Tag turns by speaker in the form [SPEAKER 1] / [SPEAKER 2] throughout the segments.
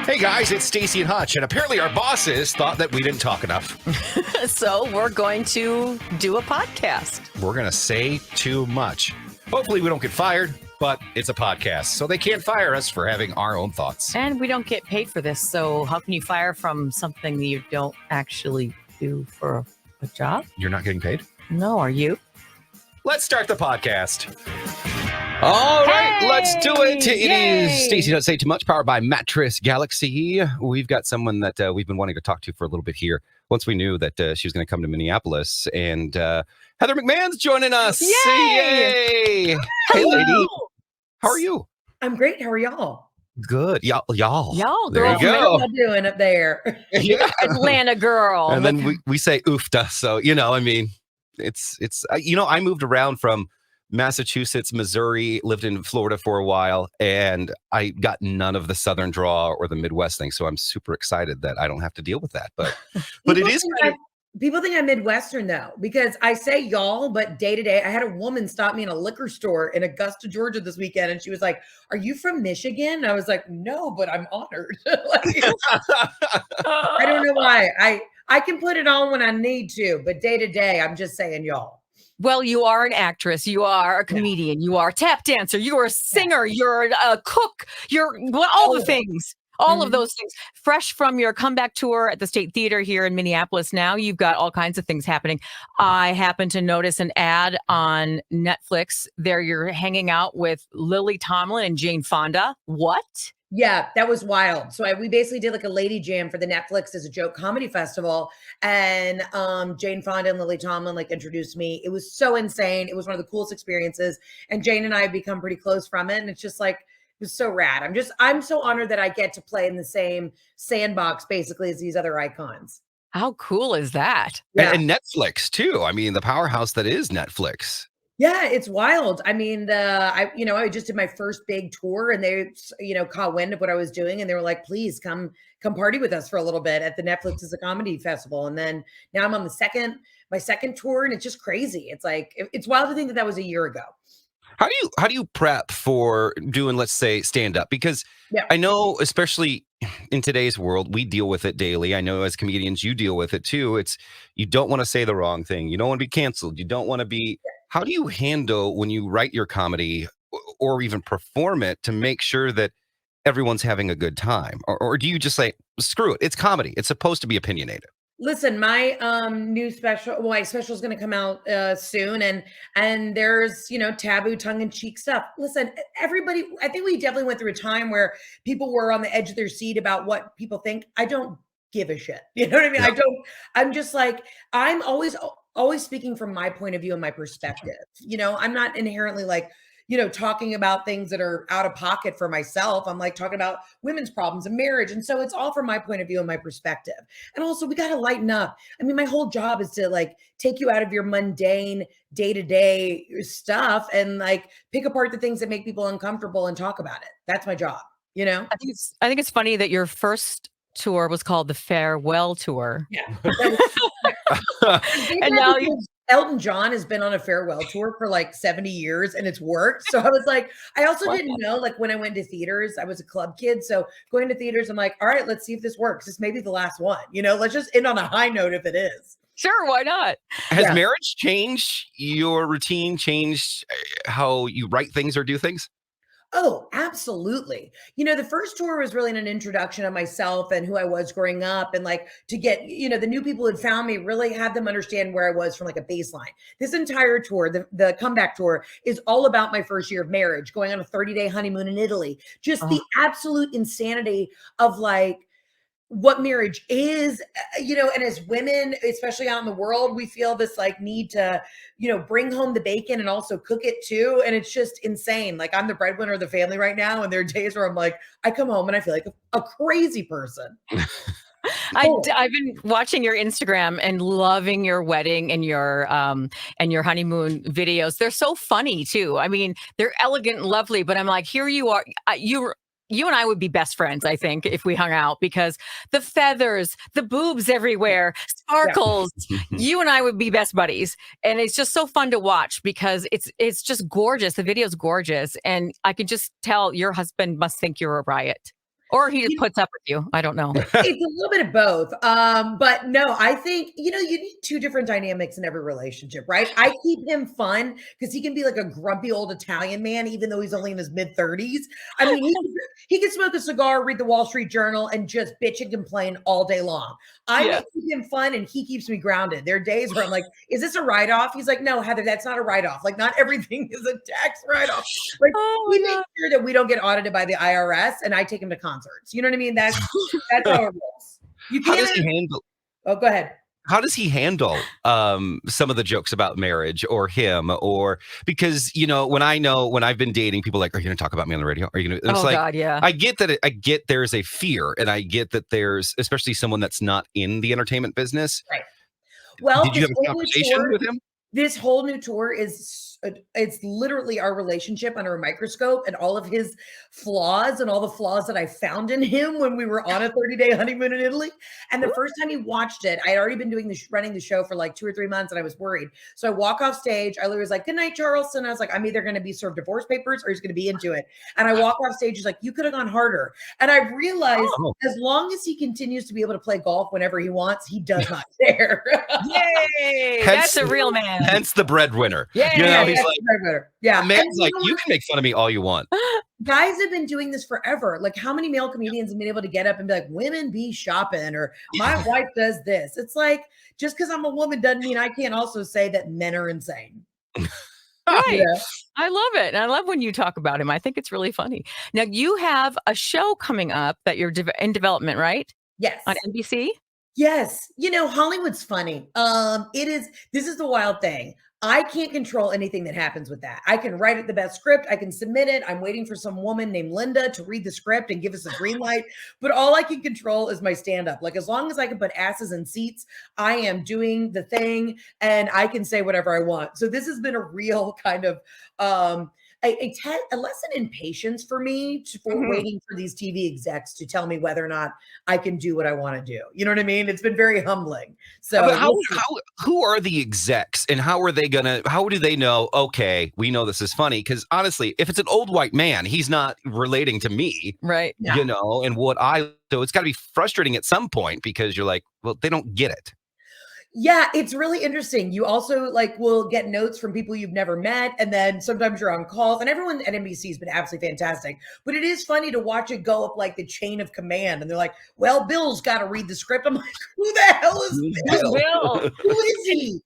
[SPEAKER 1] Hey guys, it's Staci and Hutch, and apparently our bosses thought that we didn't talk enough.
[SPEAKER 2] So we're going to do a podcast.
[SPEAKER 1] We're going to say too much. Hopefully we don't get fired, but it's a podcast, so they can't fire us for having our own thoughts.
[SPEAKER 2] And we don't get paid for this, so how can you fire from something that you don't actually do for a job?
[SPEAKER 1] You're not getting paid?
[SPEAKER 2] No, are you?
[SPEAKER 1] Let's start the podcast. All right, let's do it. It is Staci Don't Say Too Much, powered by Mattress Galaxy. We've got someone that we've been wanting to talk to for a little bit here. Once we knew that she was going to come to Minneapolis, and Heather McMahan's joining us.
[SPEAKER 2] Yay!
[SPEAKER 1] Hey, lady. How are you?
[SPEAKER 3] I'm great. How are y'all?
[SPEAKER 1] Good. Y'all. There
[SPEAKER 2] girl.
[SPEAKER 1] you go.
[SPEAKER 3] What are you doing up there?
[SPEAKER 1] Yeah.
[SPEAKER 2] Atlanta girl.
[SPEAKER 1] And then we say oofta. So, I mean, it's I moved around from Massachusetts, Missouri, lived in Florida for a while, and I got none of the Southern draw or the Midwest thing. So I'm super excited that I don't have to deal with that. But it is.
[SPEAKER 3] People think I'm Midwestern though, because I say y'all, but day to day, I had a woman stop me in a liquor store in Augusta, Georgia this weekend. And she was like, "Are you from Michigan?" And I was like, "No, but I'm honored." I don't know why. I can put it on when I need to, but day to day, I'm just saying y'all.
[SPEAKER 2] Well, you are an actress. You are a comedian. You are a tap dancer. You are a singer. You're a cook. You're all the things. All of those things. Fresh from your comeback tour at the State Theater here in Minneapolis now, you've got all kinds of things happening. I happened to notice an ad on Netflix. There you're hanging out with Lily Tomlin and Jane Fonda. What?
[SPEAKER 3] Yeah, that was wild. So we basically did like a lady jam for the Netflix as a joke comedy festival. And Jane Fonda and Lily Tomlin introduced me. It was so insane. It was one of the coolest experiences. And Jane and I have become pretty close from it. And it's just it was so rad. I'm so honored that I get to play in the same sandbox basically as these other icons.
[SPEAKER 2] How cool is that?
[SPEAKER 3] Yeah.
[SPEAKER 1] And Netflix too. I mean, the powerhouse that is Netflix.
[SPEAKER 3] Yeah, it's wild. I mean, I just did my first big tour and they, caught wind of what I was doing. And they were like, "Please come party with us for a little bit at the Netflix as a comedy festival." And then now I'm on my second tour, and it's just crazy. It's it's wild to think that was a year ago.
[SPEAKER 1] How do you prep for doing, let's say, stand up? Because I know, especially in today's world, we deal with it daily. I know as comedians, you deal with it too. You don't want to say the wrong thing. You don't want to be canceled. You don't want to be. How do you handle when you write your comedy or even perform it to make sure that everyone's having a good time? Or do you just say, screw it, it's comedy. It's supposed to be opinionated.
[SPEAKER 3] Listen, my new special, my special is going to come out soon, and there's taboo tongue-in-cheek stuff. Listen, everybody, I think we definitely went through a time where people were on the edge of their seat about what people think. I don't give a shit. You know what I mean?
[SPEAKER 1] Yeah.
[SPEAKER 3] I'm just I'm always speaking from my point of view and my perspective. I'm not inherently talking about things that are out of pocket for myself. I'm talking about women's problems and marriage. And so it's all from my point of view and my perspective. And also we got to lighten up. I mean, my whole job is to take you out of your mundane day-to-day stuff and pick apart the things that make people uncomfortable and talk about it. That's my job,
[SPEAKER 2] I think it's funny that your first tour was called the Farewell Tour.
[SPEAKER 3] Yeah.
[SPEAKER 2] And now
[SPEAKER 3] Elton John has been on a farewell tour for 70 years and it's worked. So I was I also didn't know, when I went to theaters, I was a club kid. So going to theaters, I'm all right, let's see if this works. This may be the last one, let's just end on a high note if it is.
[SPEAKER 2] Sure, why not?
[SPEAKER 1] Has marriage changed your routine, changed how you write things or do things?
[SPEAKER 3] Oh, absolutely. The first tour was really an introduction of myself and who I was growing up, and to get, the new people who had found me, really have them understand where I was from a baseline. This entire tour, the comeback tour, is all about my first year of marriage, going on a 30-day honeymoon in Italy. Just the absolute insanity of what marriage is, and as women, especially out in the world, we feel this need to, bring home the bacon and also cook it too. And it's just insane. I'm the breadwinner of the family right now. And there are days where I'm I come home and I feel like a crazy person.
[SPEAKER 2] I've been watching your Instagram and loving your wedding and your honeymoon videos. They're so funny too. I mean, they're elegant and lovely, but I'm here you are, you and I would be best friends, I think, if we hung out, because the feathers, the boobs everywhere, sparkles, you and I would be best buddies. And it's just so fun to watch because it's just gorgeous. The video's gorgeous. And I can just tell your husband must think you're a riot. Or he just puts up with you. I don't know.
[SPEAKER 3] It's a little bit of both. But no, I think, you need two different dynamics in every relationship, right? I keep him fun because he can be like a grumpy old Italian man, even though he's only in his mid-30s. I mean, he can smoke a cigar, read the Wall Street Journal, and just bitch and complain all day long. I keep him fun and he keeps me grounded. There are days where I'm like, is this a write-off? He's like, no, Heather, that's not a write-off. Like, not everything is a tax write-off. Like, we make sure that we don't get audited by the IRS, and I take him to concerts. You know what I mean? That's how it rolls.
[SPEAKER 1] How does he handle?
[SPEAKER 3] Oh, go ahead.
[SPEAKER 1] How does he handle some of the jokes about marriage or him? Or because, when I've been dating, people are like, are you going to talk about me on the radio? Are you going to?
[SPEAKER 2] Oh, God, yeah.
[SPEAKER 1] I get that. I get there's a fear, and I get that there's, especially someone that's not in the entertainment business.
[SPEAKER 3] Right. Well,
[SPEAKER 1] did you have a conversation with him?
[SPEAKER 3] This whole new tour it's literally our relationship under a microscope, and all of his flaws and all the flaws that I found in him when we were on a 30-day honeymoon in Italy. And the first time he watched it, I had already been running the show for like 2 or 3 months, and I was worried. So I walk off stage. I was like, good night, Charleston. I was like, I'm either going to be served divorce papers or he's going to be into it. And I walk off stage. He's like, you could have gone harder. And I realized as long as he continues to be able to play golf whenever he wants, he does not care.
[SPEAKER 2] Yay! That's a real man.
[SPEAKER 1] Hence the breadwinner.
[SPEAKER 2] Yeah.
[SPEAKER 1] He's like,
[SPEAKER 3] yeah.
[SPEAKER 1] Man's like, you can make fun of me all you want.
[SPEAKER 3] Guys have been doing this forever. Like, how many male comedians have been able to get up and be like, women be shopping, or my wife does this? It's like, just because I'm a woman doesn't mean I can't also say that men are insane.
[SPEAKER 2] Right. Yeah. I love it. And I love when you talk about him. I think it's really funny. Now, you have a show coming up that you're in development, right?
[SPEAKER 3] Yes.
[SPEAKER 2] On NBC?
[SPEAKER 3] Yes. Hollywood's funny. This is the wild thing. I can't control anything that happens with that. I can write it the best script. I can submit it. I'm waiting for some woman named Linda to read the script and give us a green light. But all I can control is my stand-up. Like, as long as I can put asses in seats, I am doing the thing, and I can say whatever I want. So this has been a real kind of a lesson in patience for me for waiting for these TV execs to tell me whether or not I can do what I want to do. You know what I mean? It's been very humbling. So
[SPEAKER 1] who are the execs, and how do they know, okay, we know this is funny? Because honestly, if it's an old white man, he's not relating to me.
[SPEAKER 2] Right.
[SPEAKER 1] Yeah. So it's got to be frustrating at some point, because you're like, well, they don't get it.
[SPEAKER 3] Yeah, it's really interesting. You also will get notes from people you've never met, and then sometimes you're on calls, and everyone at NBC has been absolutely fantastic. But it is funny to watch it go up like the chain of command, and they're like, well, Bill's got to read the script. I'm like, who the hell is Bill? Who is he?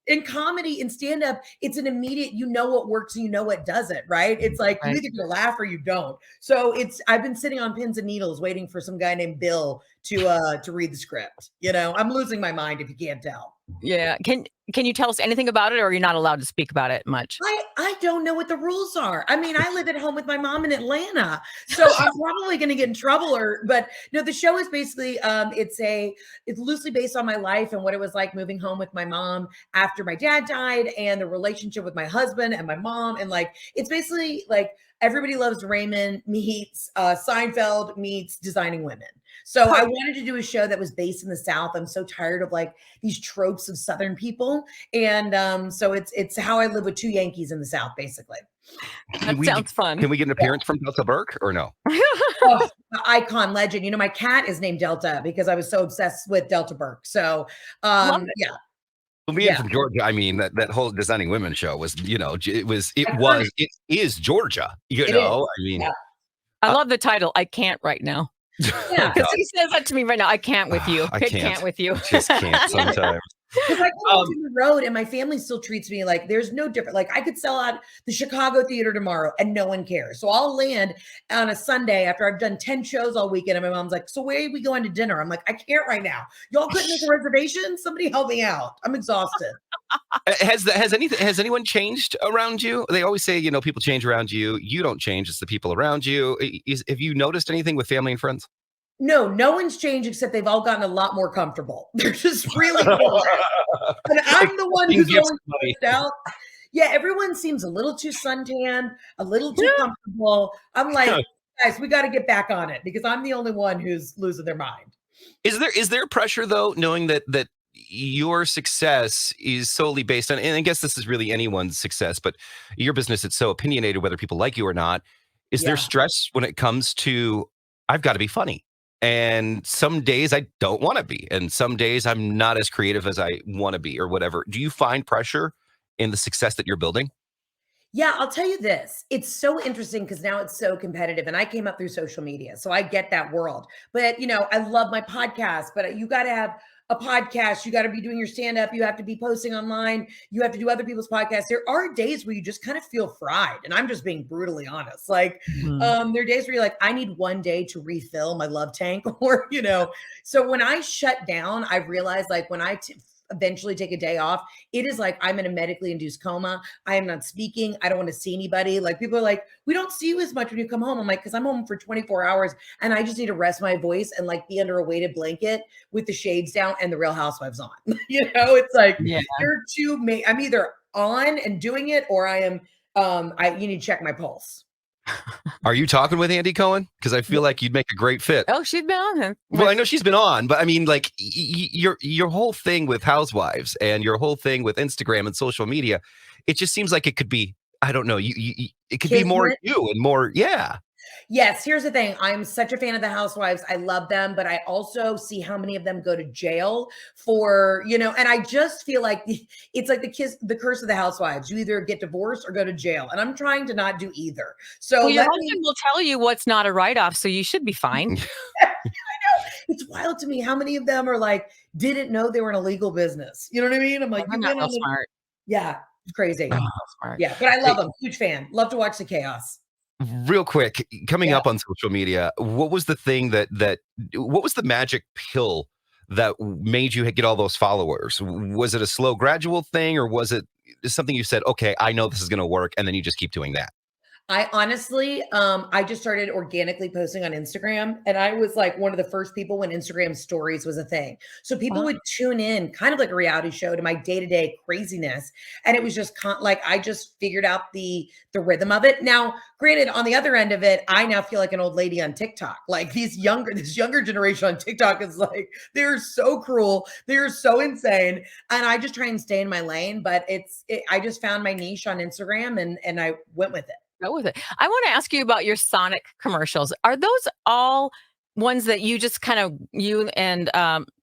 [SPEAKER 3] In comedy, in stand-up, it's an immediate, what works and what doesn't, right? It's like, you either gonna laugh or you don't. So I've been sitting on pins and needles waiting for some guy named Bill to read the script. I'm losing my mind if you can't tell.
[SPEAKER 2] Yeah. Can you tell us anything about it, or are you not allowed to speak about it much?
[SPEAKER 3] I don't know what the rules are. I mean, I live at home with my mom in Atlanta, so I'm probably going to get in trouble. But no, the show is basically it's loosely based on my life and what it was like moving home with my mom after my dad died, and the relationship with my husband and my mom, and it's basically like Everybody Loves Raymond meets Seinfeld meets Designing Women. So I wanted to do a show that was based in the South. I'm so tired of these tropes of Southern people. And so it's how I live with two Yankees in the South, basically.
[SPEAKER 2] That sounds fun.
[SPEAKER 1] Can we get an appearance from Delta Burke, or no?
[SPEAKER 3] Icon, legend. My cat is named Delta because I was so obsessed with Delta Burke. So yeah.
[SPEAKER 1] Well, being from Georgia, I mean, that whole Designing Women show was, it is Georgia, I mean. Yeah.
[SPEAKER 2] I love the title. I can't right now. Yeah, because he says that to me right now. I can't with you. I can't with you.
[SPEAKER 1] Just can't sometimes.
[SPEAKER 3] Because I go on the road and my family still treats me like there's no different. Like, I could sell out the Chicago theater tomorrow and no one cares. So I'll land on a Sunday after I've done 10 shows all weekend, and my mom's like, so where are we going to dinner? I'm like, I can't right now. Y'all couldn't make a reservation? Somebody help me out. I'm exhausted.
[SPEAKER 1] Has anyone changed around you? They always say, people change around you. You don't change. It's the people around you. Have you noticed anything with family and friends?
[SPEAKER 3] No one's changed, except they've all gotten a lot more comfortable. They're just really cool. And I'm the one who's always pushed out. Yeah, everyone seems a little too suntan, a little too comfortable. I'm like, guys, we got to get back on it, because I'm the only one who's losing their mind.
[SPEAKER 1] Is there pressure, though, knowing that your success is solely based on, and I guess this is really anyone's success, but your business, it's so opinionated whether people like you or not. Is there stress when it comes to I've got to be funny. And some days I don't want to be. And some days I'm not as creative as I want to be or whatever. Do you find pressure in the success that you're building?
[SPEAKER 3] Yeah, I'll tell you this. It's so interesting because now it's so competitive. And I came up through social media. So I get that world. But, I love my podcast, but you got to have a podcast. You got to be doing your stand up. You have to be posting online. You have to do other people's podcasts. There are days where you just kind of feel fried. And I'm just being brutally honest. Like, there are days where you're like, I need one day to refill my love tank or, So when I shut down, I realized like when I eventually take a day off, it is like I'm in a medically induced coma. I am not speaking. I don't want to see anybody. Like people are like, we don't see you as much when you come home. I'm like, because I'm home for 24 hours and I just need to rest my voice and like be under a weighted blanket with the shades down and the Real Housewives on. It's like you're I'm either on and doing it or I am you need to check my pulse.
[SPEAKER 1] Are you talking with Andy Cohen? Because I feel like you'd make a great fit.
[SPEAKER 2] Oh, she's been on him.
[SPEAKER 1] Well, I know she's been on, but I mean, like your whole thing with Housewives and your whole thing with Instagram and social media, it just seems like it could be, I don't know, it could be more you and more,
[SPEAKER 3] Yes, here's the thing. I'm such a fan of the Housewives. I love them, but I also see how many of them go to jail for, and I just feel like it's like the curse of the Housewives. You either get divorced or go to jail. And I'm trying to not do either. So
[SPEAKER 2] your husband will tell you what's not a write-off, so you should be fine.
[SPEAKER 3] I know. It's wild to me how many of them are like, didn't know they were in a legal business. You know what I mean? I'm like,
[SPEAKER 2] you're not smart.
[SPEAKER 3] Yeah, it's crazy.
[SPEAKER 2] Smart.
[SPEAKER 3] Yeah, but I love them. Huge fan. Love to watch the chaos.
[SPEAKER 1] Real quick, coming up on social media, what was the thing what was the magic pill that made you get all those followers? Was it a slow, gradual thing, or was it something you said, okay, I know this is going to work, and then you just keep doing that?
[SPEAKER 3] I honestly, I just started organically posting on Instagram, and I was like one of the first people when Instagram stories was a thing. So people would tune in kind of like a reality show to my day-to-day craziness. And it was just like, I just figured out the rhythm of it. Now, granted, on the other end of it, I now feel like an old lady on TikTok. Like this younger generation on TikTok is like, they're so cruel. They're so insane. And I just try and stay in my lane, but I just found my niche on Instagram and I went with it.
[SPEAKER 2] Go with it. I want to ask you about your Sonic commercials. Are those all ones that you just kind of, you and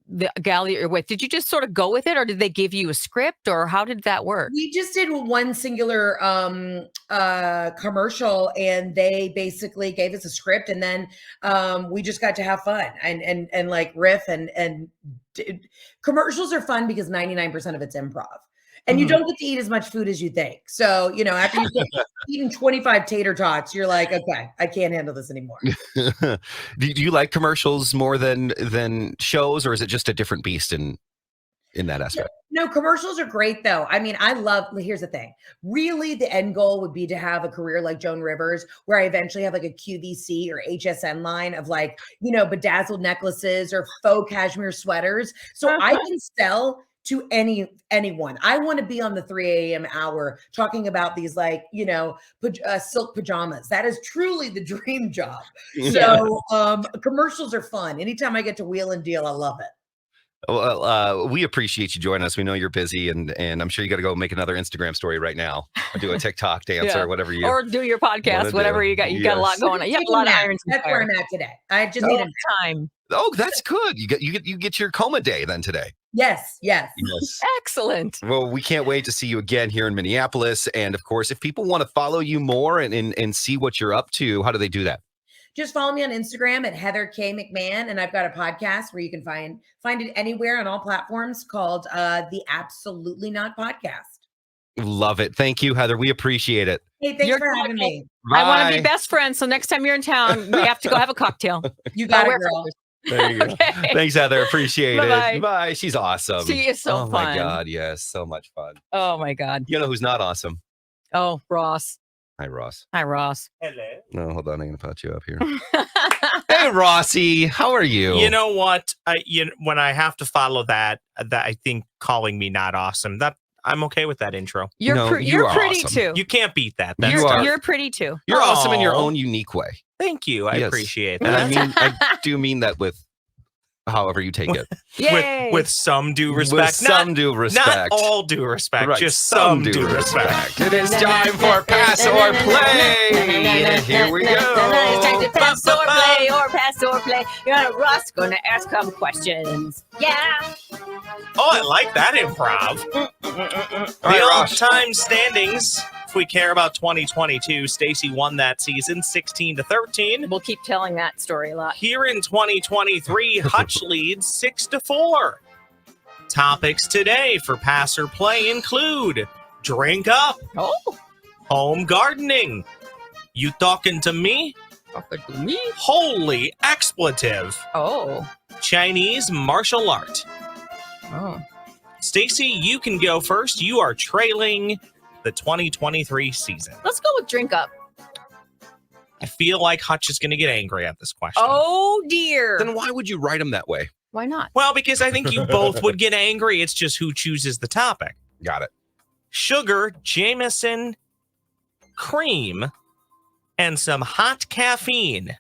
[SPEAKER 2] the gal that you're with, did you just sort of go with it, or did they give you a script, or how did that work?
[SPEAKER 3] We just did one singular commercial, and they basically gave us a script, and then we just got to have fun and like riff and commercials are fun because 99% of it's improv. And you don't get to eat as much food as you think. So, after you start eating 25 tater tots, you're like, okay, I can't handle this anymore.
[SPEAKER 1] Do you like commercials more than shows, or is it just a different beast in that aspect?
[SPEAKER 3] No, commercials are great though. I mean, here's the thing. Really, the end goal would be to have a career like Joan Rivers, where I eventually have like a QVC or HSN line of like, bedazzled necklaces or faux cashmere sweaters. So I can sell to anyone. I want to be on the 3 a.m. hour talking about these silk pajamas. That is truly the dream job. So commercials are fun. Anytime I get to wheel and deal, I love it.
[SPEAKER 1] Well, we appreciate you joining us. We know you're busy, and I'm sure you got to go make another Instagram story right now, or do a TikTok dance or whatever
[SPEAKER 2] or do your podcast, whatever you got. You got a lot going on. You have a lot of irons.
[SPEAKER 3] That's where I'm at today. I just need
[SPEAKER 2] time.
[SPEAKER 1] Oh, that's good. You get your coma day then today.
[SPEAKER 3] Yes.
[SPEAKER 2] Excellent.
[SPEAKER 1] Well, we can't wait to see you again here in Minneapolis. And of course, if people want to follow you more and see what you're up to, how do they do that?
[SPEAKER 3] Just follow me on Instagram at Heather K. McMahan. And I've got a podcast where you can find it anywhere on all platforms called the Absolutely Not Podcast.
[SPEAKER 1] Love it. Thank you, Heather. We appreciate it.
[SPEAKER 3] Hey, thanks for having me.
[SPEAKER 2] Bye. I want to be best friends. So next time you're in town, we have to go have a cocktail.
[SPEAKER 3] You got it, girl.
[SPEAKER 1] There you go.
[SPEAKER 2] Okay.
[SPEAKER 1] Thanks, Heather. Appreciate
[SPEAKER 2] Bye-bye.
[SPEAKER 1] it. Bye. She's awesome.
[SPEAKER 2] She is so
[SPEAKER 1] fun. Oh my God. Yes. So much fun.
[SPEAKER 2] Oh my God.
[SPEAKER 1] You know who's not awesome?
[SPEAKER 2] Oh, Ross.
[SPEAKER 1] Hi, Ross.
[SPEAKER 2] Hi, Ross.
[SPEAKER 4] Hello.
[SPEAKER 1] No, hold on. I'm going to put you up here. Hey, Rossi. How are you?
[SPEAKER 4] You know what? When I have to follow that I think calling me not awesome, that I'm okay with that intro.
[SPEAKER 2] You're pretty
[SPEAKER 1] awesome.
[SPEAKER 2] too.
[SPEAKER 4] You can't beat that.
[SPEAKER 2] You're pretty too.
[SPEAKER 1] You're awesome in your own unique way.
[SPEAKER 4] Thank you. I appreciate
[SPEAKER 1] and
[SPEAKER 4] that.
[SPEAKER 1] I do mean that with however you take it.
[SPEAKER 2] Yay.
[SPEAKER 4] With some due respect.
[SPEAKER 1] With some due respect.
[SPEAKER 4] Not all due respect,
[SPEAKER 1] right.
[SPEAKER 4] just some due respect.
[SPEAKER 1] It is time for Pass or Play. Here we go.
[SPEAKER 2] It's time to pass or play. play or pass or play. You're gonna Ross gonna ask some questions. Yeah.
[SPEAKER 4] Oh, I like that improv. The all-time standings. If we care about 2022, Staci won that season 16-13.
[SPEAKER 2] We'll keep telling that story a lot.
[SPEAKER 4] Here in 2023, Hutch leads 6-4. Topics today for Pass or Play include drink up, home gardening, you talking to me, holy expletive, Chinese martial art. Staci, you can go first. You are trailing the 2023 season.
[SPEAKER 2] Let's go with drink up.
[SPEAKER 4] I feel like Hutch is going to get angry at this question.
[SPEAKER 2] Oh, dear.
[SPEAKER 1] Then why would you write them that way?
[SPEAKER 2] Why not?
[SPEAKER 4] Well, because I think you both would get angry. It's just who chooses the topic.
[SPEAKER 1] Got it.
[SPEAKER 4] Sugar, Jameson, cream, and some hot caffeine,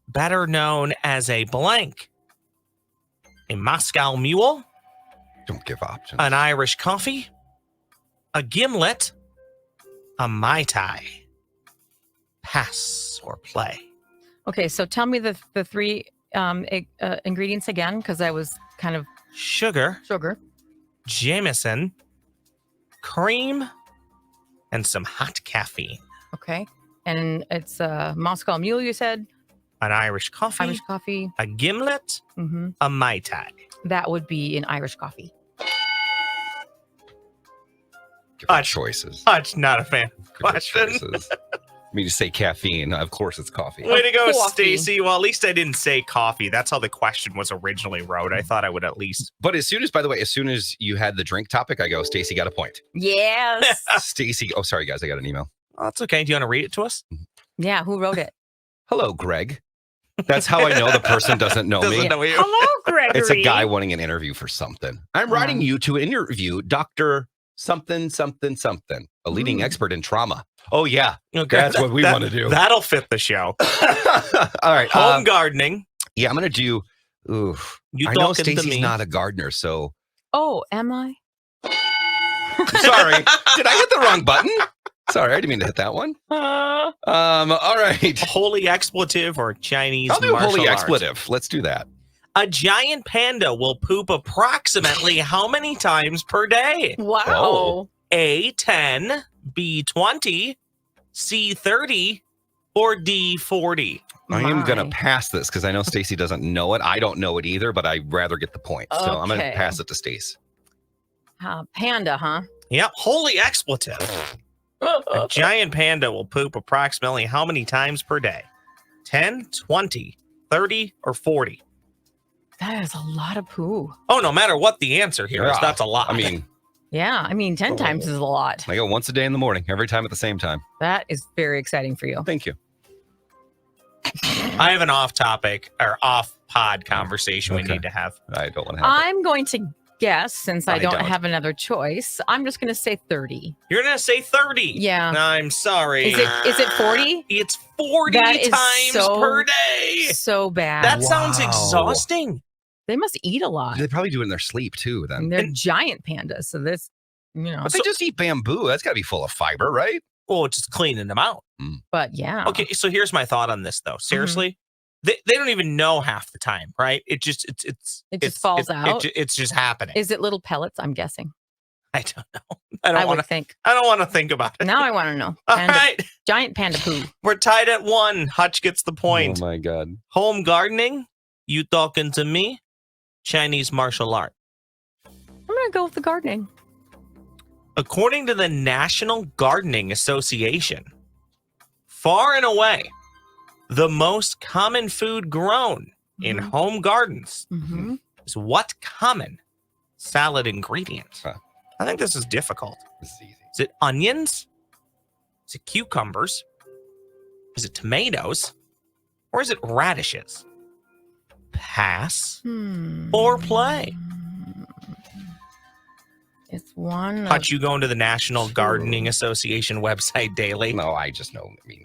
[SPEAKER 4] better known as a blank. A Moscow Mule.
[SPEAKER 1] Don't give options.
[SPEAKER 4] An Irish coffee. A gimlet. A Mai Tai. Pass or play.
[SPEAKER 2] Okay, so tell me the three ingredients again, because I was kind of...
[SPEAKER 4] Sugar, Jameson, cream, and some hot caffeine.
[SPEAKER 2] Okay. And it's a Moscow Mule, you said?
[SPEAKER 4] An Irish coffee. A gimlet. A Mai Tai.
[SPEAKER 2] That would be an Irish coffee.
[SPEAKER 1] Choices.
[SPEAKER 4] Hutch, not a fan of questions.
[SPEAKER 1] I mean, you say caffeine. Of course, it's coffee.
[SPEAKER 4] Way to go, Staci. Well, at least I didn't say coffee. That's how the question was originally wrote. I thought I would at least.
[SPEAKER 1] But as soon as you had the drink topic, I go, Staci got a point.
[SPEAKER 2] Yes.
[SPEAKER 1] Staci. Oh, sorry, guys. I got an email.
[SPEAKER 4] Oh, that's okay. Do you want to read it to us?
[SPEAKER 2] Yeah. Who wrote it?
[SPEAKER 1] Hello, Greg. That's how I know the person doesn't know me.
[SPEAKER 2] Hello, Gregory.
[SPEAKER 1] It's a guy wanting an interview for something. I'm writing you to interview Dr. Something, a leading expert in trauma. Oh, yeah.
[SPEAKER 4] Okay.
[SPEAKER 1] That's what we want to do.
[SPEAKER 4] That'll fit the show.
[SPEAKER 1] All right.
[SPEAKER 4] Home gardening.
[SPEAKER 1] Yeah, I'm going to do. I know Staci's not a gardener, so.
[SPEAKER 2] Oh, am I?
[SPEAKER 1] Sorry. Did I hit the wrong button? Sorry, I didn't mean to hit that one. All right.
[SPEAKER 4] Holy expletive or Chinese
[SPEAKER 1] I'll do
[SPEAKER 4] martial
[SPEAKER 1] holy
[SPEAKER 4] arts.
[SPEAKER 1] expletive. Let's do that.
[SPEAKER 4] A giant panda will poop approximately how many times per day?
[SPEAKER 2] Wow.
[SPEAKER 1] Oh.
[SPEAKER 4] A, 10, B, 20, C, 30, or D, 40?
[SPEAKER 1] I am going to pass this because I know Staci doesn't know it. I don't know it either, but I'd rather get the point. So I'm going to pass it to Staci.
[SPEAKER 2] Panda, huh?
[SPEAKER 4] Yep. Holy expletive. A giant panda will poop approximately how many times per day? 10, 20, 30, or 40?
[SPEAKER 2] That is a lot of poo.
[SPEAKER 4] Oh, no matter what the answer here is, that's a lot.
[SPEAKER 1] I mean...
[SPEAKER 2] Yeah, 10 times is a lot.
[SPEAKER 1] I go once a day in the morning, every time at the same time.
[SPEAKER 2] That is very exciting for you.
[SPEAKER 1] Thank you.
[SPEAKER 4] I have an off-topic or off-pod conversation we need to have.
[SPEAKER 1] I don't want to have
[SPEAKER 2] I'm going to guess, since I don't have another choice, I'm just going to say 30.
[SPEAKER 4] You're going to say 30?
[SPEAKER 2] Yeah.
[SPEAKER 4] I'm sorry.
[SPEAKER 2] Is it 40?
[SPEAKER 4] It's 40 times per day.
[SPEAKER 2] So bad.
[SPEAKER 4] That sounds exhausting.
[SPEAKER 2] They must eat a lot.
[SPEAKER 1] They probably do it in their sleep too. Then
[SPEAKER 2] and they're giant pandas, so this,
[SPEAKER 1] But they just eat bamboo. That's got to be full of fiber, right?
[SPEAKER 4] Well, it's just cleaning them out.
[SPEAKER 2] But yeah.
[SPEAKER 4] Okay, so here's my thought on this, though. Seriously, they don't even know half the time, right? It just
[SPEAKER 2] falls out.
[SPEAKER 4] It's just happening.
[SPEAKER 2] Is it little pellets? I'm guessing.
[SPEAKER 4] I don't know. I don't want to think about it.
[SPEAKER 2] Now I want to know.
[SPEAKER 4] All right.
[SPEAKER 2] Giant panda poo.
[SPEAKER 4] We're tied at 1. Hutch gets the point.
[SPEAKER 1] Oh my God.
[SPEAKER 4] Home gardening. You talking to me? Chinese martial art.
[SPEAKER 2] I'm going to go with the gardening.
[SPEAKER 4] According to the National Gardening Association, far and away, the most common food grown in home gardens is what common salad ingredient? I think this is difficult.
[SPEAKER 1] This is easy.
[SPEAKER 4] Is it onions? Is it cucumbers? Is it tomatoes? Or is it radishes? Pass or play?
[SPEAKER 2] It's one.
[SPEAKER 4] Hutch, you going to the National Gardening Association website daily?
[SPEAKER 1] No, I just know. I mean,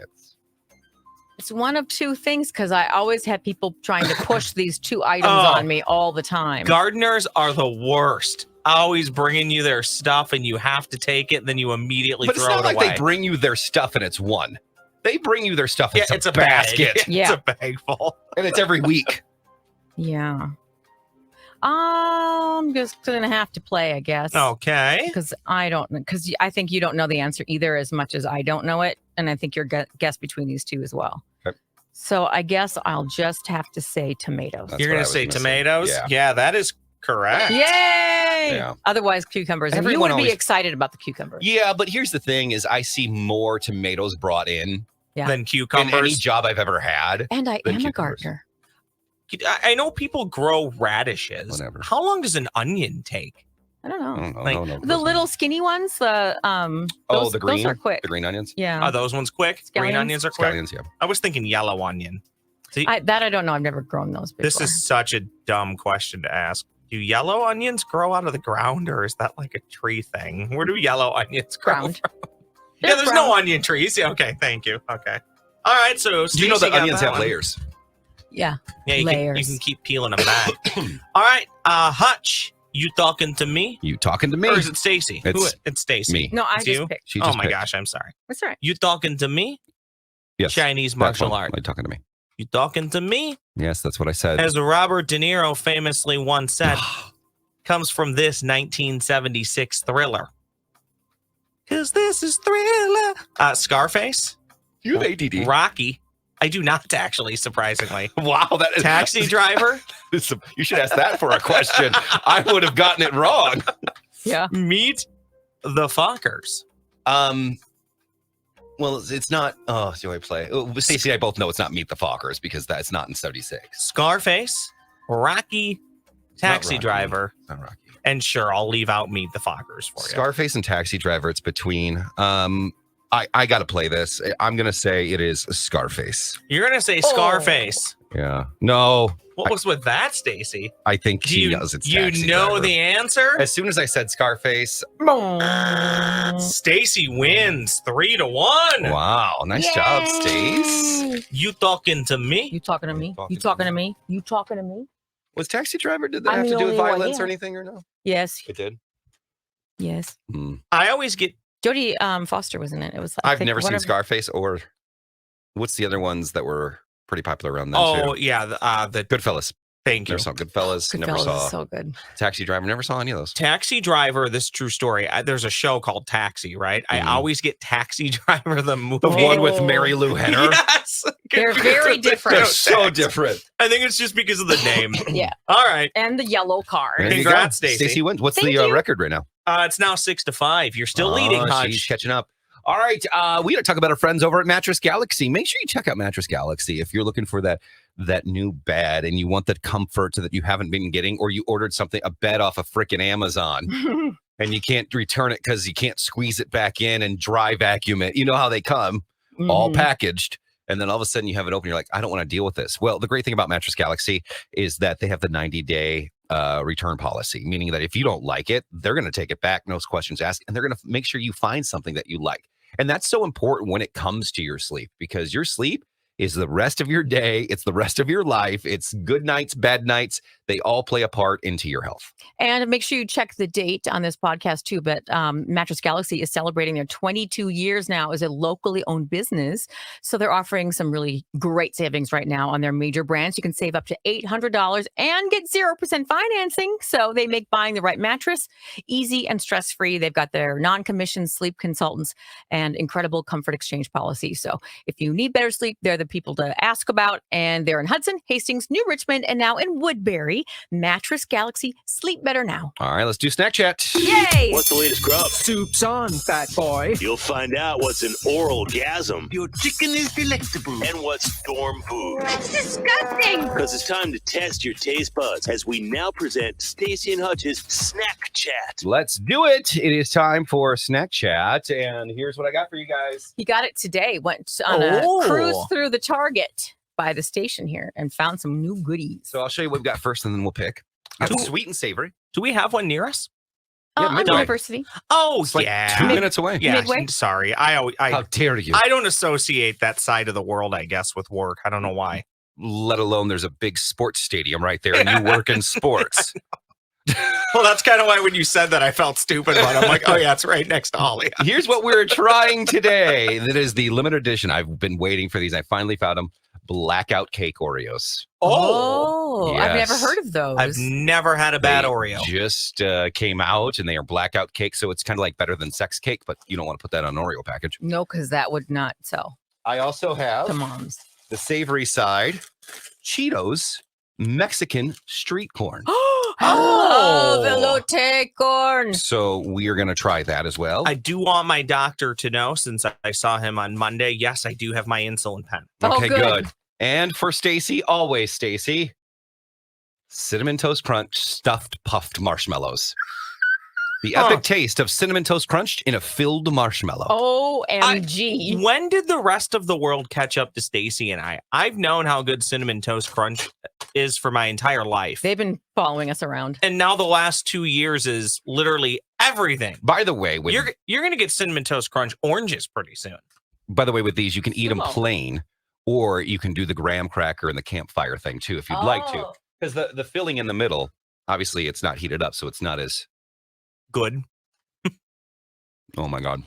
[SPEAKER 2] it's one of two things, because I always have people trying to push these two items on me all the time.
[SPEAKER 4] Gardeners are the worst. Always bringing you their stuff and you have to take it, and then you immediately throw it away.
[SPEAKER 1] But it's not like they bring you their stuff and it's one. They bring you their stuff and it's a basket.
[SPEAKER 2] Yeah.
[SPEAKER 4] It's a bag full.
[SPEAKER 1] And it's every week.
[SPEAKER 2] Yeah. I'm just gonna have to play, I guess.
[SPEAKER 4] Okay.
[SPEAKER 2] Because I think you don't know the answer either as much as I don't know it, and I think you're guess between these two as well.
[SPEAKER 1] Okay.
[SPEAKER 2] So I guess I'll just have to say tomatoes.
[SPEAKER 1] That's
[SPEAKER 4] You're gonna say tomatoes? Yeah, that is correct.
[SPEAKER 2] Yay!
[SPEAKER 1] Yeah.
[SPEAKER 2] Otherwise, cucumbers. And
[SPEAKER 1] Everyone
[SPEAKER 2] you would be
[SPEAKER 1] always-
[SPEAKER 2] excited about the cucumbers.
[SPEAKER 1] Yeah, but here's the thing: is I see more tomatoes brought in
[SPEAKER 2] Yeah.
[SPEAKER 4] than
[SPEAKER 1] in
[SPEAKER 4] cucumbers.
[SPEAKER 1] any job I've ever had.
[SPEAKER 2] And I
[SPEAKER 1] than
[SPEAKER 2] am a
[SPEAKER 1] cucumbers.
[SPEAKER 2] gardener.
[SPEAKER 4] I know people grow radishes.
[SPEAKER 1] Whatever.
[SPEAKER 4] How long does an onion take?
[SPEAKER 2] I don't know.
[SPEAKER 1] I don't know.
[SPEAKER 4] Like,
[SPEAKER 1] I don't know.
[SPEAKER 2] The little skinny ones,
[SPEAKER 1] the
[SPEAKER 2] those
[SPEAKER 1] green,
[SPEAKER 2] are quick.
[SPEAKER 1] the green onions.
[SPEAKER 2] Yeah.
[SPEAKER 4] Are those ones quick? Green
[SPEAKER 2] Scallions?
[SPEAKER 4] onions are quick.
[SPEAKER 1] Scallions, yeah.
[SPEAKER 4] I was thinking yellow onion. See,
[SPEAKER 2] I don't know. I've never grown those before.
[SPEAKER 4] this is such a dumb question to ask. Do yellow onions grow out of the ground, or is that like a tree thing? Where do yellow onions grow
[SPEAKER 2] ground.
[SPEAKER 4] from? Yeah, there's no onion trees. Yeah, okay, thank you. Okay. All right, so
[SPEAKER 1] Do you know
[SPEAKER 4] Stacy
[SPEAKER 1] that
[SPEAKER 4] got
[SPEAKER 1] onions
[SPEAKER 4] that
[SPEAKER 1] have
[SPEAKER 4] one.
[SPEAKER 1] layers?
[SPEAKER 2] Yeah.
[SPEAKER 4] Yeah, you
[SPEAKER 2] Layers.
[SPEAKER 4] can keep peeling them back. All right, Hutch, you talking to me?
[SPEAKER 1] You talking to me?
[SPEAKER 4] Or is it Stacy?
[SPEAKER 1] It's
[SPEAKER 4] Stacy.
[SPEAKER 1] me.
[SPEAKER 2] No, I
[SPEAKER 4] It's
[SPEAKER 2] just
[SPEAKER 4] you?
[SPEAKER 2] picked.
[SPEAKER 1] She
[SPEAKER 4] Oh
[SPEAKER 1] just
[SPEAKER 4] my
[SPEAKER 1] picked.
[SPEAKER 4] gosh, I'm sorry.
[SPEAKER 2] That's right.
[SPEAKER 4] You talking to me?
[SPEAKER 1] Yes.
[SPEAKER 4] Chinese
[SPEAKER 1] That's
[SPEAKER 4] martial
[SPEAKER 1] what-
[SPEAKER 4] art.
[SPEAKER 1] Like talking to me.
[SPEAKER 4] You talking to me?
[SPEAKER 1] Yes, that's what I said.
[SPEAKER 4] As Robert De Niro famously once said, comes from this 1976 thriller. Because this is Thriller. Scarface.
[SPEAKER 1] You have ADD.
[SPEAKER 4] Rocky. I do not actually, surprisingly.
[SPEAKER 1] Wow, that is
[SPEAKER 4] Taxi Driver.
[SPEAKER 1] You should ask that for a question. I would have gotten it wrong.
[SPEAKER 2] Yeah.
[SPEAKER 4] Meet the Fockers.
[SPEAKER 1] Well, it's not. Oh, do I play? Stacey and I both know it's not Meet the Fockers because that's not in 76.
[SPEAKER 4] Scarface, Rocky, Taxi
[SPEAKER 1] Rocky.
[SPEAKER 4] Driver,
[SPEAKER 1] Not Rocky.
[SPEAKER 4] and sure, I'll leave out Meet the Fockers for you.
[SPEAKER 1] Scarface and Taxi Driver. It's between. I got to play this. I'm gonna say it is Scarface.
[SPEAKER 4] You're gonna say Scarface.
[SPEAKER 1] Yeah. No,
[SPEAKER 4] What was with that, Stacy?
[SPEAKER 1] I think
[SPEAKER 4] Do
[SPEAKER 1] she
[SPEAKER 4] you,
[SPEAKER 1] knows it's.
[SPEAKER 4] you
[SPEAKER 1] Taxi
[SPEAKER 4] know
[SPEAKER 1] Driver.
[SPEAKER 4] the answer?
[SPEAKER 1] As soon as I said Scarface,
[SPEAKER 4] Stacy wins 3-1.
[SPEAKER 1] wow, nice job, Stace.
[SPEAKER 4] You talking to me?
[SPEAKER 2] You talking to me?
[SPEAKER 1] Talking
[SPEAKER 2] You talking to me? You talking to me?
[SPEAKER 1] Was Taxi Driver? Did that
[SPEAKER 2] I'm
[SPEAKER 1] have
[SPEAKER 2] the
[SPEAKER 1] to do with
[SPEAKER 2] only one,
[SPEAKER 1] violence or
[SPEAKER 2] yeah.
[SPEAKER 1] anything or no?
[SPEAKER 2] Yes.
[SPEAKER 1] It did.
[SPEAKER 2] Yes.
[SPEAKER 4] I always get
[SPEAKER 2] Jodie Foster was in it. It was.
[SPEAKER 1] I've never seen Scarface or what's the other ones that were pretty popular around then too?
[SPEAKER 4] yeah, the
[SPEAKER 1] Goodfellas.
[SPEAKER 4] thank you.
[SPEAKER 1] Never saw Goodfellas. Never
[SPEAKER 2] Goodfellas
[SPEAKER 1] saw
[SPEAKER 2] is so good.
[SPEAKER 1] Taxi Driver. Never saw any of those.
[SPEAKER 4] Taxi Driver, this is true story. There's a show called Taxi, right? I
[SPEAKER 1] Mhm.
[SPEAKER 4] always get Taxi Driver, the movie.
[SPEAKER 1] The one with
[SPEAKER 2] Oh.
[SPEAKER 1] Mary Lou Henner.
[SPEAKER 4] Yes.
[SPEAKER 2] They're very different.
[SPEAKER 1] They're so different.
[SPEAKER 4] I think it's just because of the name.
[SPEAKER 2] Yeah.
[SPEAKER 4] All right.
[SPEAKER 2] And the yellow car.
[SPEAKER 1] There you
[SPEAKER 4] Congrats,
[SPEAKER 1] go.
[SPEAKER 4] Stacey.
[SPEAKER 1] Stacey wins. What's
[SPEAKER 2] Thank
[SPEAKER 1] the
[SPEAKER 2] you.
[SPEAKER 1] record right now?
[SPEAKER 4] It's now 6-5. You're still leading,
[SPEAKER 1] Oh,
[SPEAKER 4] Hutch.
[SPEAKER 1] she's catching up. All right, we got to talk about our friends over at Mattress Galaxy. Make sure you check out Mattress Galaxy if you're looking for that new bed and you want that comfort that you haven't been getting, or you ordered a bed off of frickin' Amazon and you can't return it because you can't squeeze it back in and dry vacuum it. You know how they come, all
[SPEAKER 2] Mhm.
[SPEAKER 1] packaged. And then all of a sudden you have it open. You're like, I don't want to deal with this. Well, the great thing about Mattress Galaxy is that they have the 90-day return policy, meaning that if you don't like it, they're going to take it back, no questions asked, and they're going to make sure you find something that you like. And that's so important when it comes to your sleep, because your sleep is the rest of your day. It's the rest of your life. It's good nights, bad nights. They all play a part into your health.
[SPEAKER 2] And make sure you check the date on this podcast too. But Mattress Galaxy is celebrating their 22 years now as a locally owned business. So they're offering some really great savings right now on their major brands. You can save up to $800 and get 0% financing. So they make buying the right mattress easy and stress-free. They've got their non-commissioned sleep consultants and incredible comfort exchange policy. So if you need better sleep, they're the people to ask about. And they're in Hudson, Hastings, New Richmond, and now in Woodbury. Mattress Galaxy. Sleep better now.
[SPEAKER 1] All right, let's do snack chat.
[SPEAKER 2] Yay!
[SPEAKER 5] What's the latest grub?
[SPEAKER 6] Soup's on, fat boy.
[SPEAKER 5] You'll find out what's an oral gasm
[SPEAKER 6] Your chicken is delectable.
[SPEAKER 5] and what's storm food.
[SPEAKER 2] That's disgusting.
[SPEAKER 5] Because it's time to test your taste buds as we now present Stacy and Hutch's Snack Chat.
[SPEAKER 1] Let's do it. It is time for snack chat. And here's what I got for you guys.
[SPEAKER 2] He got it today. Went on a cruise through the Target by the station here and found some new goodies.
[SPEAKER 1] So I'll show you what we've got first, and then we'll pick. It's sweet and savory.
[SPEAKER 4] Do we have one near us?
[SPEAKER 1] Yeah,
[SPEAKER 2] on
[SPEAKER 1] Midway.
[SPEAKER 2] University.
[SPEAKER 4] Oh,
[SPEAKER 1] It's like
[SPEAKER 4] yeah.
[SPEAKER 1] 2 minutes away.
[SPEAKER 4] Yeah,
[SPEAKER 2] Midway?
[SPEAKER 4] sorry.
[SPEAKER 1] How
[SPEAKER 4] I
[SPEAKER 1] dare you?
[SPEAKER 4] don't associate that side of the world, I guess, with work. I don't know why.
[SPEAKER 1] Let alone there's a big sports stadium right there, and you work in sports.
[SPEAKER 4] Well, that's kind of why when you said that, I felt stupid about it. I'm like, oh, yeah, it's right next to Holly.
[SPEAKER 1] Here's what we're trying today. That is the limited edition. I've been waiting for these. I finally found them. blackout cake Oreos.
[SPEAKER 2] Oh,
[SPEAKER 1] yes.
[SPEAKER 2] I've never heard of those.
[SPEAKER 4] I've never had a bad
[SPEAKER 1] They
[SPEAKER 4] Oreo.
[SPEAKER 1] Just came out, and they are blackout cake, so it's kind of like better than sex cake, but you don't want to put that on an Oreo package.
[SPEAKER 2] No, because that would not sell
[SPEAKER 1] I also have
[SPEAKER 2] to moms.
[SPEAKER 1] the savory side, Cheetos Mexican street corn.
[SPEAKER 2] Oh, veloute corn.
[SPEAKER 1] So we are going to try that as well.
[SPEAKER 4] I do want my doctor to know, since I saw him on Monday, yes, I do have my insulin pen.
[SPEAKER 1] Okay,
[SPEAKER 2] good.
[SPEAKER 1] good. And for Staci, always Staci, Cinnamon Toast Crunch stuffed puffed marshmallows. The epic taste of Cinnamon Toast Crunch in a filled marshmallow.
[SPEAKER 2] OMG.
[SPEAKER 4] When did the rest of the world catch up to Staci and I? I've known how good Cinnamon Toast Crunch is for my entire life.
[SPEAKER 2] They've been following us around.
[SPEAKER 4] And now the last 2 years is literally everything.
[SPEAKER 1] By the way,
[SPEAKER 4] You're going to get Cinnamon Toast Crunch oranges pretty soon.
[SPEAKER 1] By the way, with these, you can eat them plain, or you can do the graham cracker and the campfire thing too, if you'd like to. Because the filling in the middle, obviously, it's not heated up, so it's not as
[SPEAKER 4] good.
[SPEAKER 1] Oh my God.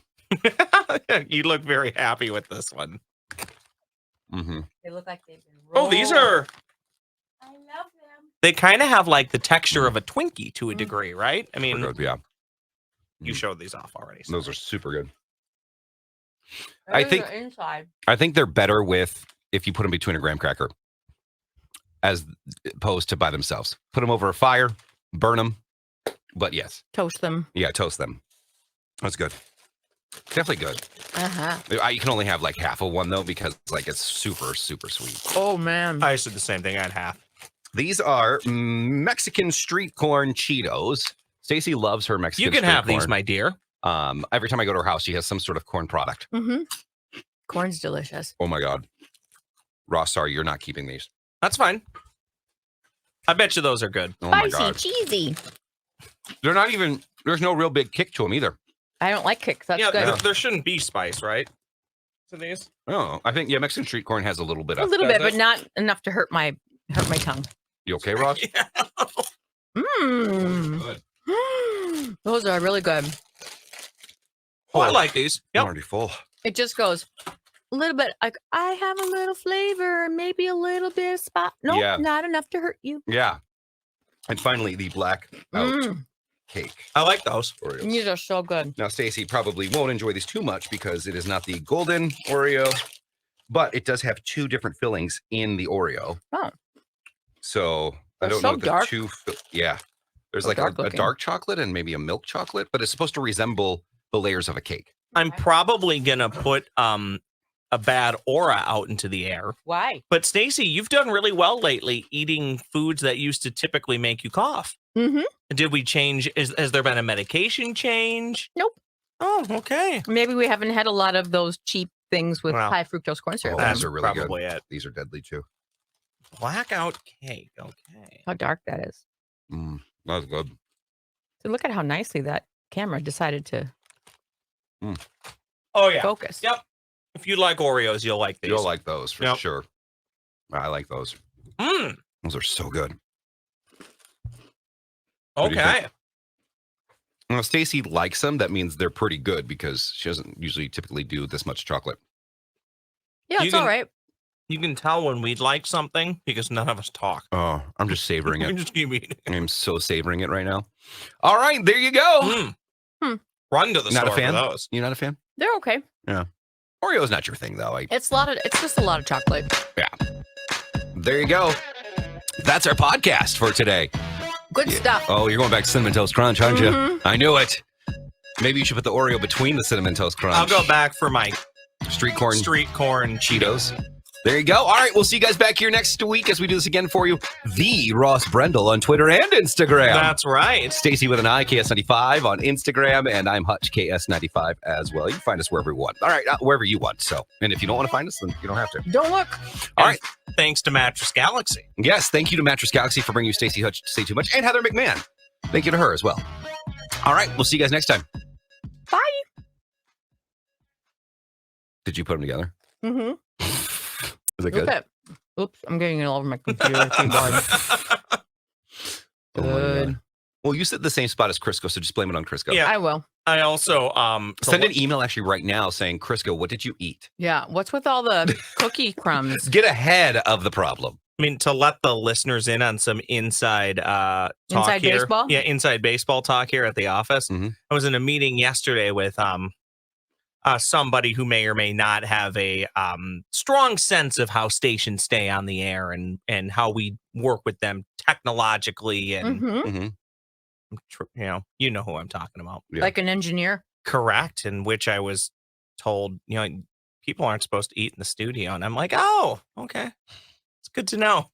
[SPEAKER 4] You look very happy with this one.
[SPEAKER 1] Mm-hmm.
[SPEAKER 2] They look like they've been rolled.
[SPEAKER 4] Oh, these are.
[SPEAKER 2] I love them.
[SPEAKER 4] They kind of have like the texture of a Twinkie to a degree, right? I mean,
[SPEAKER 1] good, yeah.
[SPEAKER 4] You showed these off already. So.
[SPEAKER 1] Those are super good.
[SPEAKER 2] I think
[SPEAKER 1] they're better if you put them between a graham cracker as opposed to by themselves. Put them over a fire, burn them. But yes.
[SPEAKER 2] Toast them.
[SPEAKER 1] Yeah, toast them. That's good. Definitely good.
[SPEAKER 2] Uh-huh.
[SPEAKER 1] You can only have like half of one though, because like it's super, super sweet.
[SPEAKER 2] Oh man.
[SPEAKER 4] I said the same thing. I had half.
[SPEAKER 1] These are Mexican street corn Cheetos. Staci loves her Mexican
[SPEAKER 4] You can
[SPEAKER 1] street
[SPEAKER 4] have
[SPEAKER 1] corn.
[SPEAKER 4] these, my dear.
[SPEAKER 1] Every time I go to her house, she has some sort of corn product.
[SPEAKER 2] Mm-hmm. Corn's delicious.
[SPEAKER 1] Oh my God. Ross, sorry, you're not keeping these.
[SPEAKER 4] That's fine. I bet you those are good.
[SPEAKER 1] Oh my
[SPEAKER 2] Spicy,
[SPEAKER 1] God.
[SPEAKER 2] cheesy.
[SPEAKER 1] They're not even, there's no real big kick to them either.
[SPEAKER 2] I don't like kicks. That's good.
[SPEAKER 4] There shouldn't be spice, right? To these?
[SPEAKER 1] Oh, I think, Mexican street corn has a little bit
[SPEAKER 2] A
[SPEAKER 1] of.
[SPEAKER 2] little bit, but not enough to hurt my tongue.
[SPEAKER 1] You okay, Ross?
[SPEAKER 4] Yeah.
[SPEAKER 2] Mmm.
[SPEAKER 1] Good.
[SPEAKER 2] Those are really good.
[SPEAKER 4] Oh, I like these.
[SPEAKER 1] I'm
[SPEAKER 4] Yep.
[SPEAKER 1] already full.
[SPEAKER 2] It just goes a little bit like, I have a little flavor, maybe a little bit of spot. Nope,
[SPEAKER 1] Yeah.
[SPEAKER 2] not enough to hurt you.
[SPEAKER 1] Yeah. And finally, the black out cake.
[SPEAKER 4] I like those.
[SPEAKER 1] Oreos.
[SPEAKER 2] These are so good.
[SPEAKER 1] Now, Staci probably won't enjoy these too much because it is not the golden Oreo, but it does have two different fillings in the Oreo.
[SPEAKER 2] Oh.
[SPEAKER 1] So I
[SPEAKER 2] They're
[SPEAKER 1] don't
[SPEAKER 2] so
[SPEAKER 1] know if
[SPEAKER 2] dark.
[SPEAKER 1] the two. Yeah. There's
[SPEAKER 2] So
[SPEAKER 1] like
[SPEAKER 2] dark
[SPEAKER 1] a
[SPEAKER 2] looking.
[SPEAKER 1] dark chocolate and maybe a milk chocolate, but it's supposed to resemble the layers of a cake.
[SPEAKER 4] I'm probably going to put a bad aura out into the air.
[SPEAKER 2] Why?
[SPEAKER 4] But Staci, you've done really well lately eating foods that used to typically make you cough.
[SPEAKER 2] Mm-hmm.
[SPEAKER 4] Did we change? Has there been a medication change?
[SPEAKER 2] Nope.
[SPEAKER 4] Oh, okay.
[SPEAKER 2] Maybe we haven't had a lot of those cheap things with
[SPEAKER 4] Well,
[SPEAKER 2] high fructose corn syrup.
[SPEAKER 1] Oh,
[SPEAKER 2] in
[SPEAKER 1] these
[SPEAKER 2] them.
[SPEAKER 1] are really
[SPEAKER 4] probably
[SPEAKER 1] good.
[SPEAKER 4] it.
[SPEAKER 1] These are deadly too.
[SPEAKER 4] Blackout cake. Okay.
[SPEAKER 2] How dark that is.
[SPEAKER 1] That's good.
[SPEAKER 2] So look at how nicely that camera decided to
[SPEAKER 4] Oh, yeah.
[SPEAKER 2] focus.
[SPEAKER 4] Yep. If you like Oreos, you'll like these.
[SPEAKER 1] You'll like those for
[SPEAKER 4] Yep.
[SPEAKER 1] sure. I like those.
[SPEAKER 4] Mm.
[SPEAKER 1] Those are so good. What do you
[SPEAKER 4] Okay.
[SPEAKER 1] think? Now, Staci likes them. That means they're pretty good because she doesn't usually typically do this much chocolate.
[SPEAKER 2] Yeah,
[SPEAKER 4] You
[SPEAKER 2] it's all
[SPEAKER 4] can-
[SPEAKER 2] right.
[SPEAKER 4] You can tell when we like something because none of us talk.
[SPEAKER 1] Oh, I'm just savoring
[SPEAKER 4] We
[SPEAKER 1] it.
[SPEAKER 4] just keep eating.
[SPEAKER 1] I'm so savoring it right now. All right, there you go.
[SPEAKER 4] Run to the
[SPEAKER 1] Not a
[SPEAKER 4] store
[SPEAKER 1] fan?
[SPEAKER 4] for those.
[SPEAKER 1] You're not a fan?
[SPEAKER 2] They're okay.
[SPEAKER 1] Oreo's not your thing, though.
[SPEAKER 2] It's just a lot of chocolate.
[SPEAKER 1] There you go. That's our podcast for today.
[SPEAKER 2] Good stuff.
[SPEAKER 1] Oh, you're going back to Cinnamon Toast Crunch, aren't you?
[SPEAKER 2] Mhm.
[SPEAKER 1] I knew it. Maybe you should put the Oreo between the Cinnamon Toast Crunch.
[SPEAKER 4] I'll go back for my
[SPEAKER 1] Street corn
[SPEAKER 4] street corn
[SPEAKER 1] Cheetos. There you go. All right, we'll see you guys back here next week as we do this again for you. The Ross Brendel on Twitter and Instagram.
[SPEAKER 4] That's right.
[SPEAKER 1] Staci with an I, KS95 on Instagram, and I'm Hutch, KS95 as well. You can find us wherever you want. All right, wherever you want. So, and if you don't want to find us, then you don't have to.
[SPEAKER 2] Don't look.
[SPEAKER 1] All right.
[SPEAKER 4] Thanks to Mattress Galaxy.
[SPEAKER 1] Yes, thank you to Mattress Galaxy for bringing you Staci Hutch to Say Too Much and Heather McMahan. Thank you to her as well. All right, we'll see you guys next time.
[SPEAKER 2] Bye.
[SPEAKER 1] Did you put them together?
[SPEAKER 2] Mm-hmm.
[SPEAKER 1] Is that good?
[SPEAKER 2] Okay. Oops, I'm getting it all over my computer keyboard.
[SPEAKER 1] Oh my
[SPEAKER 2] Good.
[SPEAKER 1] God. Well, you sit the same spot as Crisco, so just blame it on Crisco.
[SPEAKER 4] Yeah.
[SPEAKER 2] I will.
[SPEAKER 4] I also
[SPEAKER 1] send an email actually right now saying, Crisco, what did you eat?
[SPEAKER 2] Yeah. What's with all the cookie crumbs?
[SPEAKER 1] Get ahead of the problem.
[SPEAKER 4] I mean, to let the listeners in on some inside talk
[SPEAKER 2] Inside
[SPEAKER 4] here.
[SPEAKER 2] baseball?
[SPEAKER 4] Yeah, inside baseball talk here at the office.
[SPEAKER 1] Mm-hmm.
[SPEAKER 4] I was in a meeting yesterday with somebody who may or may not have a strong sense of how stations stay on the air and how we work with them technologically and
[SPEAKER 2] Mm-hmm.
[SPEAKER 4] you know who I'm talking about.
[SPEAKER 1] Yeah.
[SPEAKER 2] Like an engineer.
[SPEAKER 4] Correct. In which I was told, people aren't supposed to eat in the studio, and I'm like, oh, okay, it's good to know.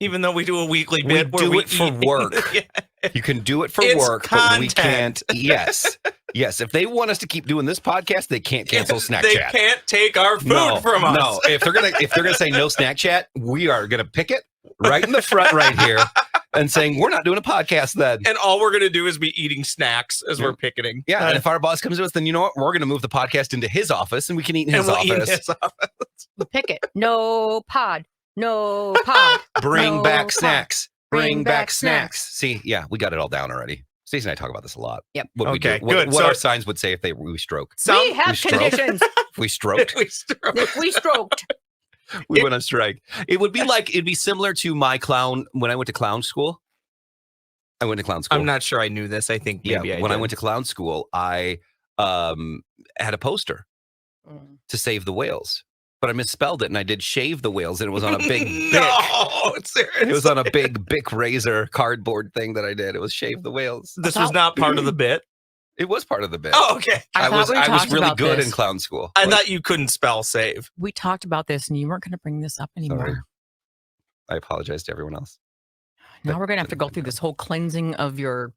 [SPEAKER 4] Even though we do a weekly
[SPEAKER 1] We
[SPEAKER 4] bit where
[SPEAKER 1] do
[SPEAKER 4] we
[SPEAKER 1] it for
[SPEAKER 4] eat.
[SPEAKER 1] work.
[SPEAKER 4] Yeah.
[SPEAKER 1] You can do it for
[SPEAKER 4] It's
[SPEAKER 1] work, but we
[SPEAKER 4] content.
[SPEAKER 1] can't. Yes. Yes. If they want us to keep doing this podcast, they can't cancel Snack
[SPEAKER 4] They
[SPEAKER 1] Chat.
[SPEAKER 4] can't take our food from us.
[SPEAKER 1] No. If they're gonna say no Snack Chat, we are gonna pick it right in the front right here and saying we're not doing a podcast then.
[SPEAKER 4] And all we're gonna do is be eating snacks as we're picketing.
[SPEAKER 1] Yeah. And if our boss comes to us, then you know what? We're gonna move the podcast into his office and we can eat in his office.
[SPEAKER 4] Eat in his office.
[SPEAKER 2] Pick it. No pod. No pod.
[SPEAKER 1] Bring
[SPEAKER 2] No
[SPEAKER 1] back
[SPEAKER 2] pod.
[SPEAKER 1] snacks.
[SPEAKER 2] Bring back snacks.
[SPEAKER 1] See, yeah, we got it all down already. Staci and I talk about this a lot.
[SPEAKER 2] Yep.
[SPEAKER 1] What we do,
[SPEAKER 4] Okay,
[SPEAKER 1] what,
[SPEAKER 4] good.
[SPEAKER 1] what
[SPEAKER 4] So-
[SPEAKER 1] our signs would say if we stroke.
[SPEAKER 2] We have
[SPEAKER 1] stroke.
[SPEAKER 2] conditions.
[SPEAKER 1] If we stroked,
[SPEAKER 2] If we stroked.
[SPEAKER 1] we went on strike. It'd be similar to my clown when I went to clown school. I went to clown school.
[SPEAKER 4] I'm not sure I knew this. I think maybe
[SPEAKER 1] when I went to clown school, I had a poster to save the whales. But I misspelled it and I did shave the whales and it was on a big bic.
[SPEAKER 4] No,
[SPEAKER 1] It was on a big Bic razor cardboard thing that I did. It was shave the whales.
[SPEAKER 4] This was not part of the bit.
[SPEAKER 1] It was part of the bit.
[SPEAKER 4] Oh, okay.
[SPEAKER 1] I was
[SPEAKER 2] talked
[SPEAKER 1] really
[SPEAKER 2] about
[SPEAKER 1] good
[SPEAKER 2] this.
[SPEAKER 1] in clown school.
[SPEAKER 4] I
[SPEAKER 1] But-
[SPEAKER 4] thought you couldn't spell save.
[SPEAKER 2] We talked about this and you weren't going to bring this up anymore.
[SPEAKER 1] Sorry. I apologize to everyone else.
[SPEAKER 2] Now we're going to have to go through this whole cleansing of your